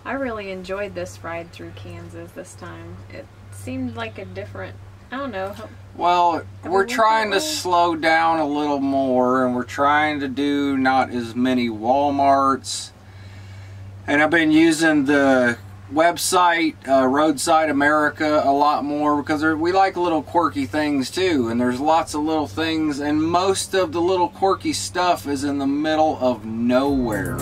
I really enjoyed this ride through Kansas this time. It seemed like a different, I don't know. Well, we're trying to slow down a little more, and we're trying to do not as many Walmarts. And I've been using the website, Roadside America, a lot more because we like little quirky things too. And there's lots of little things, and most of the little quirky stuff is in the middle of nowhere.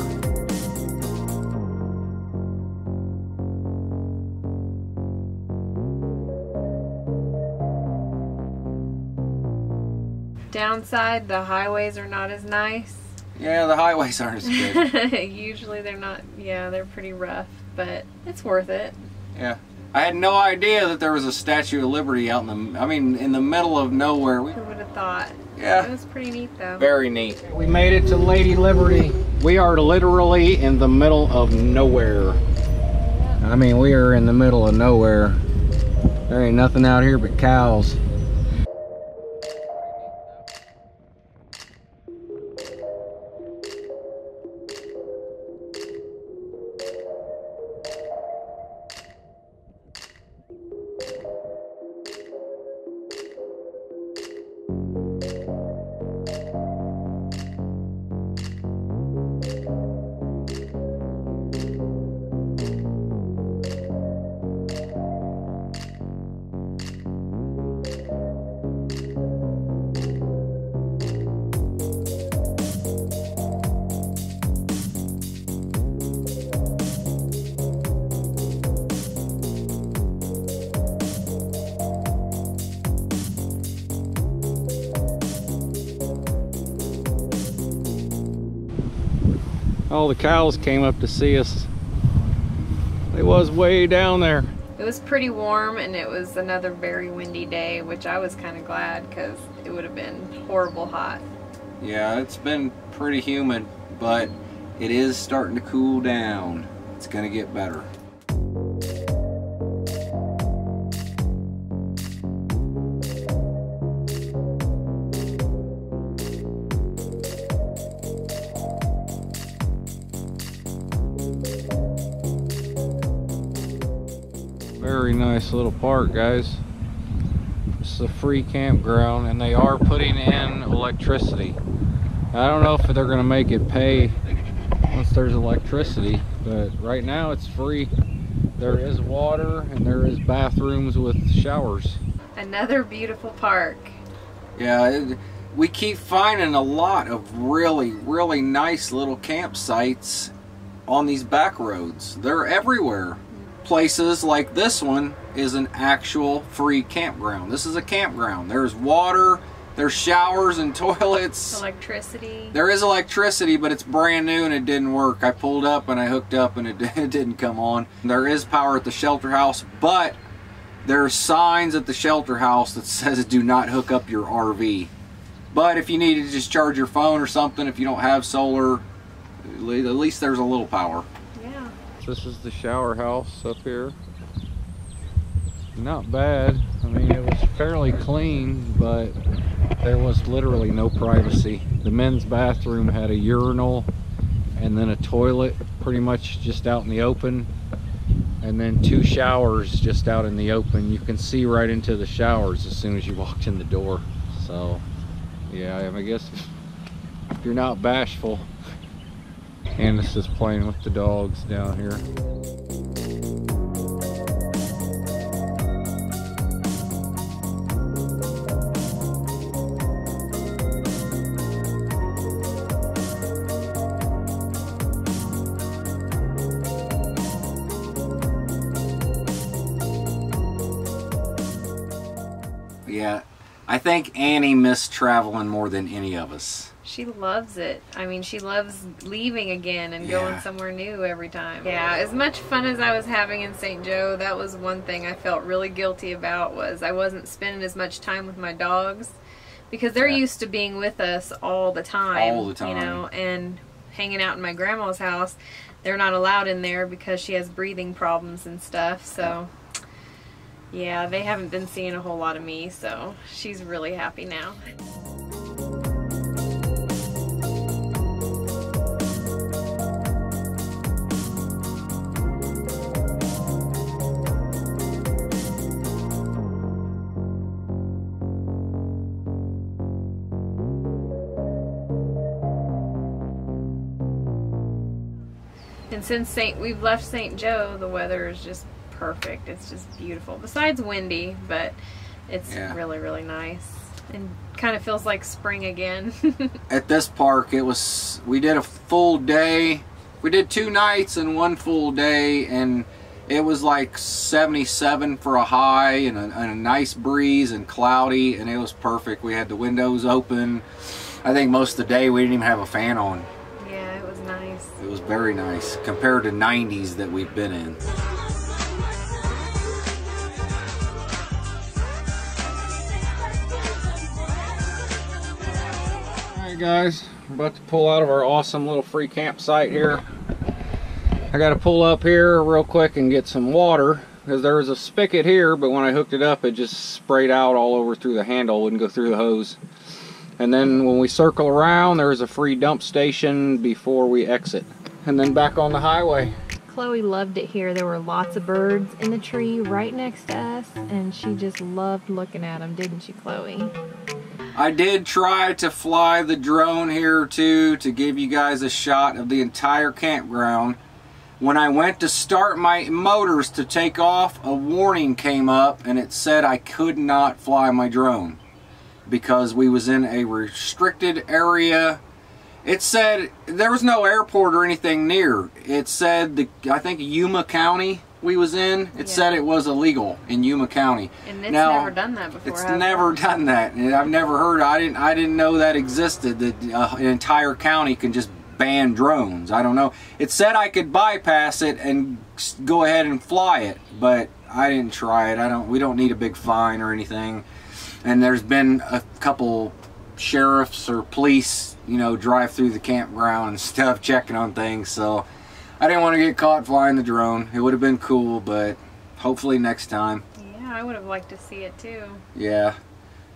Downside, the highways are not as nice. Yeah, the highways aren't as good. Usually they're not, yeah, they're pretty rough, but it's worth it. Yeah. I had no idea that there was a Statue of Liberty out in the middle of nowhere. Who would have thought? Yeah. It was pretty neat though. Very neat. We made it to Lady Liberty. We are literally in the middle of nowhere. I mean, we are in the middle of nowhere. There ain't nothing out here but cows. All the cows came up to see us. It was way down there. It was pretty warm, and it was another very windy day, which I was kind of glad because it would have been horrible hot. Yeah, it's been pretty humid, but it is starting to cool down. It's gonna get better. Very nice little park, guys. It's a free campground, and they are putting in electricity. I don't know if they're going to make it pay once there's electricity, but right now it's free. There is water, and there is bathrooms with showers. Another beautiful park. Yeah, we keep finding a lot of really nice little campsites on these back roads. They're everywhere. Places like this one is an actual free campground. This is a campground. There's water, there's showers and toilets. Electricity. There is electricity, but it's brand new and it didn't work. I pulled up and I hooked up and it didn't come on. There is power at the shelter house, but there are signs at the shelter house that says do not hook up your RV. But if you need to just charge your phone or something, if you don't have solar, at least there's a little power. This is the shower house up here. Not bad. I mean, it was fairly clean, but there was literally no privacy. The men's bathroom had a urinal and then a toilet pretty much just out in the open, and then 2 showers just out in the open. You can see right into the showers as soon as you walked in the door. So yeah, I guess if you're not bashful. Candace is playing with the dogs down here. Yeah, I think Annie missed traveling more than any of us. She loves it. I mean, she loves leaving again and going somewhere new every time. Yeah, as much fun as I was having in St. Joe, that was one thing I felt really guilty about, was I wasn't spending as much time with my dogs because they're used to being with us all the time. All the time. You know, and hanging out in my grandma's house. They're not allowed in there because she has breathing problems and stuff, so yeah, they haven't been seeing a whole lot of me, so she's really happy now. And since we've left St. Joe, the weather is just perfect. It's just beautiful. Besides windy, but it's really, really nice. And kind of feels like spring again. At this park, we did a full day. We did 2 nights and 1 full day, and it was like 77 for a high and a nice breeze and cloudy, and it was perfect. We had the windows open. I think most of the day we didn't even have a fan on. Yeah, it was nice. It was very nice compared to 90s that we've been in. Alright guys, we're about to pull out of our awesome little free campsite here. I got to pull up here real quick and get some water because there was a spigot here, but when I hooked it up it just sprayed out all over through the handle, wouldn't go through the hose. And then when we circle around, there is a free dump station before we exit, and then back on the highway. Chloe loved it here. There were lots of birds in the tree right next to us, and she just loved looking at them, didn't you, Chloe? I did try to fly the drone here too to give you guys a shot of the entire campground. When I went to start my motors to take off, a warning came up and it said I could not fly my drone because we was in a restricted area. It said there was no airport or anything near. It said I think Yuma County we was in. It said it was illegal in Yuma County. And it's never done that before. It's never done that. And I've never heard. I didn't know that existed. That an entire county can just ban drones. I don't know. It said I could bypass it and go ahead and fly it, but I didn't try it. We don't need a big fine or anything. And there's been a couple sheriffs or police, you know, drive through the campground and stuff checking on things, so I didn't want to get caught flying the drone. It would have been cool, but hopefully next time. Yeah, I would have liked to see it too. Yeah.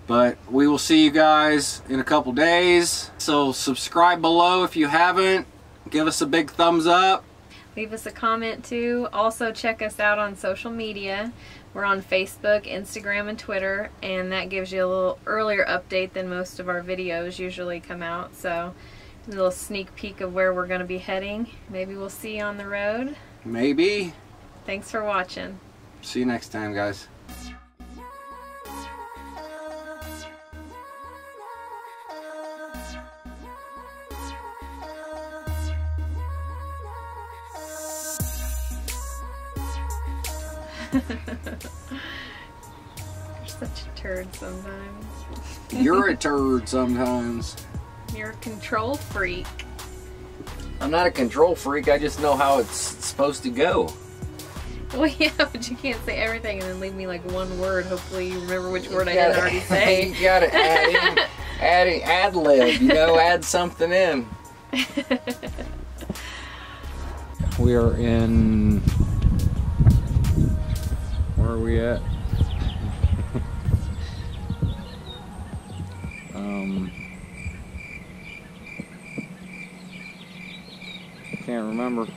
But we will see you guys in a couple days. So subscribe below if you haven't. Give us a big thumbs up. Leave us a comment too. Also check us out on social media. We're on Facebook, Instagram, and Twitter, and that gives you a little earlier update than most of our videos usually come out. So a little sneak peek of where we're going to be heading. Maybe we'll see you on the road. Maybe. Thanks for watching. See you next time, guys. You're such a turd sometimes. You're a turd sometimes. You're a control freak. I'm not a control freak, I just know how it's supposed to go. Well, yeah, but you can't say everything and then leave me like one word. Hopefully you remember which word I didn't already say. You gotta ad lib, you know, add something in. We are in... Where are we at? Can't remember.